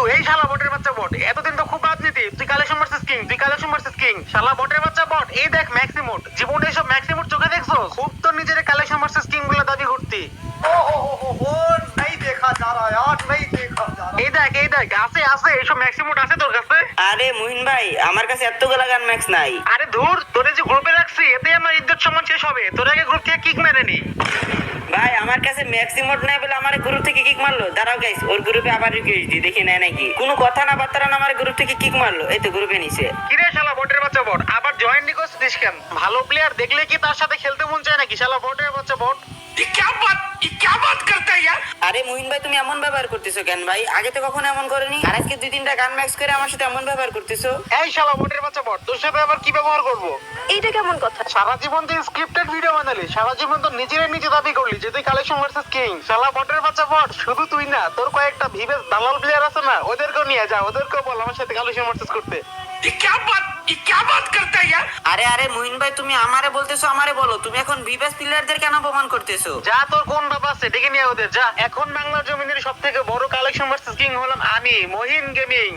দাদু এই শালা বটের বাচ্চা বট, এতদিন তো খুব রাজনীতি, তুই কালেকশন ভার্সেস কিং, তুই কালেকশন ভার্সেস কিং, শালা বটের বাচ্চা বট। এই দেখ ম্যাক্সিমোট, জীবনে এইসব ম্যাক্সিমোট চোখে দেখছো? খুব তো নিজের কালেকশন ভার্সেস কিং বলে দাবি করতি। ओ नहीं देखा जा रहा यार, नहीं देखा जा रहा। এই দেখ আছে আছে, এইসব ম্যাক্সিমোট আছে তোর কাছে? আরে মুহিন ভাই, আমার কাছে এতগুলা গান ম্যাক্স নাই। আরে ধুর, তোরে যে গ্রুপে রাখছি এতে আমার ইজ্জত সম্মান শেষ হবে, তোর আগে গ্রুপ থেকে কিক মেরে নি। ভাই আমার কাছে ম্যাক্সিমোট নাই বলে আমার গ্রুপ থেকে কিক মারলো। দাঁড়াও গাইস, ওর গ্রুপে আবার রিকোয়েস্ট দিই, দেখি নেয় নাকি। কোনো কথা না বার্তা না আমার গ্রুপ থেকে কিক মারলো, এই তো গ্রুপে নিছে। কিরে শালা বটের বাচ্চা বট, আবার জয়েন রিকোয়েস্ট দিস কেন? ভালো প্লেয়ার দেখলে কি তার সাথে খেলতে মন চায় নাকি? শালা বটের বাচ্চা বট, ये क्या बात करता है यार? আরে মুহিন ভাই, তুমি এমন ব্যবহার করতেছো কেন ভাই? আগে তো কখনো এমন করনি, আর আজকে 2-3টা গান ম্যাক্স করে আমার সাথে এমন ব্যবহার করতেছো। এই শালা বটের বাচ্চা বট, তোর সাথে আবার কি ব্যবহার করব? এইটা কেমন কথা? সারা জীবন তুই স্ক্রিপ্টেড ভিডিও বানালি, সারা জীবন তো নিজের নিজে দাবি করলি যে তুই কালেকশন ভার্সেস কিং। শালা বটের বাচ্চা বট, শুধু তুই না, তোর কয়েকটা ভিভেস দালাল প্লেয়ার আছে না, ওদেরকেও নিয়ে যা, ওদেরকেও বল আমার সাথে কালেকশন ভার্সেস করতে। ये क्या बात करता है यार? আরে আরে মুহিন ভাই, তুমি আমারে বলতেছো, আমারে বলো, তুমি এখন বিবেস প্লেয়ারদের কেন অপমান করতেছো? যা, তোর কোন বাবা আছে ডেকে নিয়ে ওদের যা। এখন বাংলার জমিনের সব থেকে বড় কালেকশন ভার্সেস কিং হলাম আমি, মহিন গেমিং।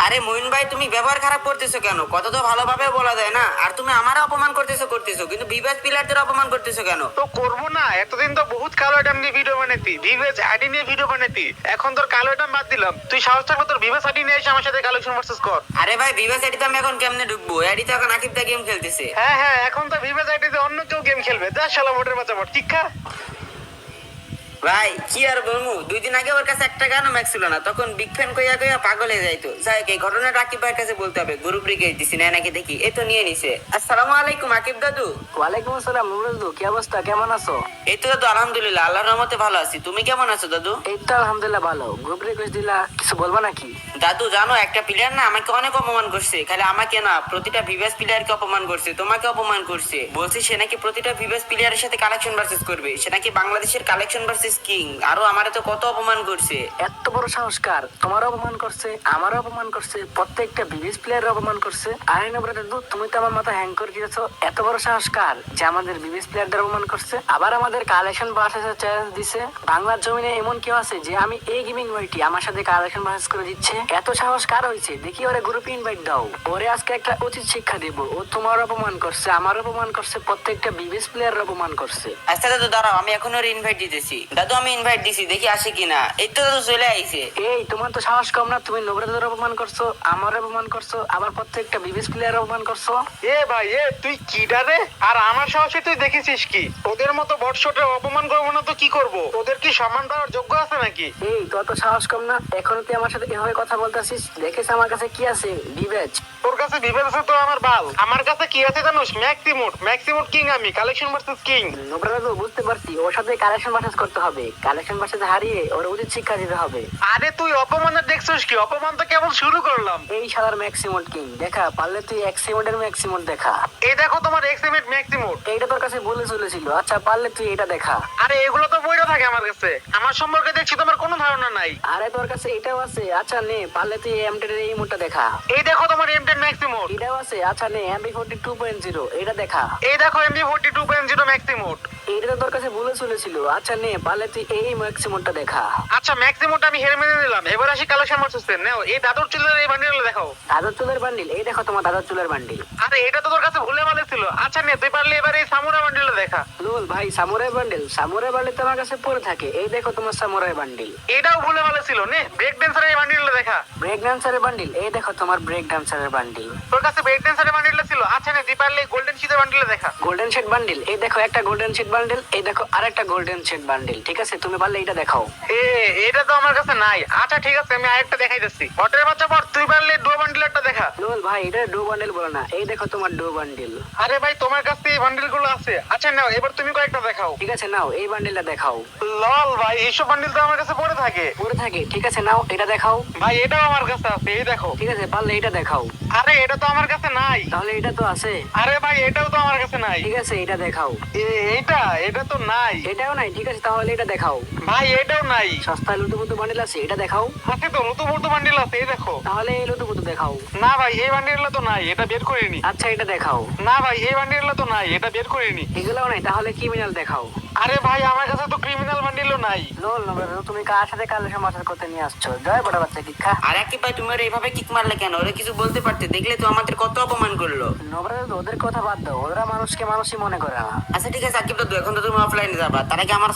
আরে মুহিন ভাই, তুমি ব্যবহার খারাপ করতেছো কেন? কথা তো ভালোভাবে বলা যায় না, আর তুমি আমারে অপমান করতেছো কিন্তু বিবেস প্লেয়ারদের অপমান করতেছো কেন? তো করবো না, এতদিন তো বহুত কালো আইটেম নিয়ে ভিডিও বানাতি, ভিভেজ আইডি নিয়ে ভিডিও বানাতি, এখন তোর কালো আইটেম বাদ দিলাম। তুই সাহস থাকলে তোর ভিভেজ আইডি নিয়ে এসে আমার সাথে কালেকশন ভার্সেস কর। আরে ভাই, বিবেস আইডিতে আমি এখন কেমনে ঢুকবো? আইডিতে এখন আকিবদা গেম খেলতেছে। হ্যাঁ, এখন তো ভিভেজ আইডিতে অন্য কেউ গেম খেলবে, যা শালা মোটের বাচ্চা বট, ঠিক খা। ভাই কি আর বলবো, 2 দিন আগে ওর কাছে একটা গানও ম্যাক্স ছিল না, তখন বিগ ফ্যান কইয়া কইয়া পাগল হয়ে যাইতো। যাই হোক, এই ঘটনাটা আকিব ভাইয়ের কাছে বলতে হবে। গ্রুপ রিকোয়েস্ট দিছি, নেয় নাকি দেখি। এই তো নিয়ে নিছে। আসসালামু আলাইকুম আকিব দাদু। ওয়ালাইকুম আসসালাম নুরুল দাদু, কি অবস্থা, কেমন আছো? এই তো দাদু, আলহামদুলিল্লাহ, আল্লাহর রহমতে ভালো আছি। তুমি কেমন আছো দাদু? এই তো আলহামদুলিল্লাহ ভালো। গ্রুপ রিকোয়েস্ট দিলা, কিছু বলবা নাকি? দাদু জানো, একটা প্লেয়ার না আমাকে অনেক অপমান করছে। খালি আমাকে না, প্রতিটা ভিভাস প্লেয়ারকে অপমান করছে, তোমাকে অপমান করছে। বলছে সে নাকি প্রতিটা ভিভাস প্লেয়ারের সাথে কালেকশন ভার্সেস করবে, সে নাকি বাংলাদেশের কালেকশন ভার্সেস কিং। আরো আমারে তো কত অপমান করছে। এত বড় সাহসকার, তোমারও অপমান করছে, আমারও অপমান করছে, প্রত্যেকটা বিবিএস প্লেয়ারের অপমান করছে। আরে না দাদু, তুমি তো আমার মাথা হ্যাং করে দিয়েছো। এত বড় সাহসকার যে আমাদের বিবিএস প্লেয়ারদের অপমান করছে, আবার আমাদের কালেকশন ভার্সেস চ্যালেঞ্জ দিছে। বাংলার জমিনে এমন কেউ আছে যে আমি এই গেমিং ওয়াইটি আমার সাথে কালেকশন ভার্সেস করে দিচ্ছে? এত সাহস কার হয়েছে? দেখি ওরে গ্রুপে ইনভাইট দাও, ওরে আজকে একটা উচিত শিক্ষা দেব। ও তোমার অপমান করছে, আমার অপমান করছে, প্রত্যেকটা বিবিএস প্লেয়ারের অপমান করছে। আচ্ছা দাদু দাঁড়াও, আমি এখন ওর ইনভাইট দিতেছি। দাদু আমি ইনভাইট দিছি, দেখি আসে কিনা। এই তো দাদু চলে আইছে। এই তোমার তো সাহস কম না? তুমি নোবরাদের অপমান করছো, আমার অপমান করছো, আবার প্রত্যেকটা বিবিএস প্লেয়ার অপমান করছো। ভাই তুই কি ডারে? আর আমার সাহসে তুই দেখেছিস কি? ওদের মতো বটশটে অপমান করবো না তো কি করব? ওদের কি সম্মান দেওয়ার যোগ্য আছে নাকি? এই তোর তো সাহস কম না? এখন তুই আমার সাথে এভাবে কথা বলতেছিস? দেখেছ আমার কাছে কি আছে? বিবেচ। তোর কাছে বিভেদ আছে তো আমার বাল, আমার কাছে কি আছে জানোস? ম্যাক্সিমোট কিং আমি, কালেকশন ভার্সেস কিং। নোবরা তো বুঝতে পারছি, ওর সাথে কালেকশন ভার্সেস করতে হবে, কালেকশন ভার্সেস হারিয়ে ওর উচিত শিক্ষা দিতে হবে। আরে তুই অপমানের দেখছিস কি? অপমান তো কেবল শুরু করলাম। এই শালার ম্যাক্সিমোট কিং দেখা, পারলে তুই এক্সিমোটের ম্যাক্সিমোট দেখা। এই দেখো তোমার এক্সিমেট ম্যাক্সিমোট। এইটা তোর কাছে বলে চলেছিল, আচ্ছা পারলে তুই এটা দেখা। আরে এগুলো তো বইটা থাকে আমার কাছে, আমার সম্পর্কে দেখছি তোমার কোনো ধারণা নাই। আরে তোর কাছে এটাও আছে, আচ্ছা নে, পারলে তুই এম10 এর এই মোডটা দেখা। এই দেখো তোমার M10 ম্যাক্সিমোট। এটাও আছে, আচ্ছা নে, MP40 2.0 এটা দেখা। এই দেখো MB40 2.0 ম্যাক্সিমোট। এইটা তো তোর কাছে বলে চলেছিল, আচ্ছা নে, পারলে তুই এই ম্যাক্সিমোটটা দেখা। আচ্ছা ম্যাক্সিমোট আমি হেরে মেনে নিলাম, এবার আসি কালেকশন ভার্সেস নাও। এই দাদুর চুলের এই বান্ডিলটা দেখাও। দাদার চুলের বান্ডিল, এই দেখো তোমার দাদার চুলের বান্ডিল। আরে এটা তো তোর কাছে ভুলে ভালো ছিল। আচ্ছা নে, তুই পারলে এবার এই সামুরা বান্ডিলটা দেখা। লুল ভাই, সামুরাই বান্ডিল, সামুরাই বান্ডিল তো আমার কাছে পড়ে থাকে, এই দেখো তোমার সামুরাই বান্ডিল। এটাও ভুলে ভালো ছিল। নে ব্রেক ড্যান্সারের এই বান্ডিলটা দেখা। ব্রেক ডান্সারের বান্ডিল, এই দেখো তোমার ব্রেক ডান্সারের বান্ডিল। তোর কাছে ব্রেক ড্যান্সারের বান্ডিলটা ছিল। আচ্ছা নে, তুই পারলে গোল্ডেন শীতের বান্ডিলটা দেখা। গোল্ডেন শেড বান্ডিল, এই দেখো একটা গোল্ডেন শেড বান্ডিল, এই দেখো আরেকটা গোল্ডেন শেড বান্ডিল। ঠিক আছে, তুমি পারলে এটা দেখাও। এটা তো আমার কাছে নাই। আচ্ছা ঠিক আছে, আমি আরেকটা দেখাইতেছি। বটের বাচ্চা বট, তুই পারলে ডো বান্ডিলটা দেখা। লুল ভাই, এটা ডো বান্ডিল বলে না, এই দেখো তোমার ডো বান্ডিল। আরে ভাই তোমার কাছে এই বান্ডিল গুলো আছে। আচ্ছা নাও, এবার তুমি কয়েকটা দেখাও। ঠিক আছে নাও, এই বান্ডিলটা দেখাও। লল ভাই, এইসব বান্ডিল তো আমার কাছে পড়ে থাকে। পড়ে থাকে, ঠিক আছে নাও, এটা দেখাও। ভাই এটাও আমার কাছে আছে, এই দেখো। ঠিক আছে, পারলে এটা দেখাও। আরে এটা তো আমার কাছে নাই। তাহলে এটা তো আছে। আরে ভাই এটাও তো আমার কাছে নাই। ঠিক আছে, এটা দেখাও। এটা তো নাই। এটাও নাই, ঠিক আছে তাহলে এটা দেখাও। ভাই এটাও নাই। সস্তায় লুতুপুতু বান্ডিল আছে, এটা দেখাও। আছে তো, নতুন বান্ডিল আছে, এই দেখো। তাহলে এই লুতুপুতু দেখাও। না ভাই এই বান্ডিলটা তো নাই, এটা বের করিনি। আচ্ছা এটা দেখাও। না ভাই এই বান্ডিলটা তো নাই, এটা বের করিনি। এগুলোও নাই, তাহলে ক্রিমিনাল দেখাও। আরে ভাই আমার কাছে তো ক্রিমিনাল বান্ডিলও নাই। লোল নবরাজ, তুমি কার সাথে কালেকশন মার্চেস করতে নিয়ে আসছো? জয় বড় বাচ্চা কি খা। আর একই ভাই তুমি ওরা এইভাবে কিক মারলে কেন? ওরা কিছু বলতে পারতে, দেখলে তো আমাদের কত অপমান করলো। নবরাজ ওদের কথা বাদ দাও, ওরা মানুষকে মানুষই মনে করে না। আচ্ছা ঠিক আছে আকিব দাদু, এখন তো তুমি অফলাইনে যাবা, তার আগে আমার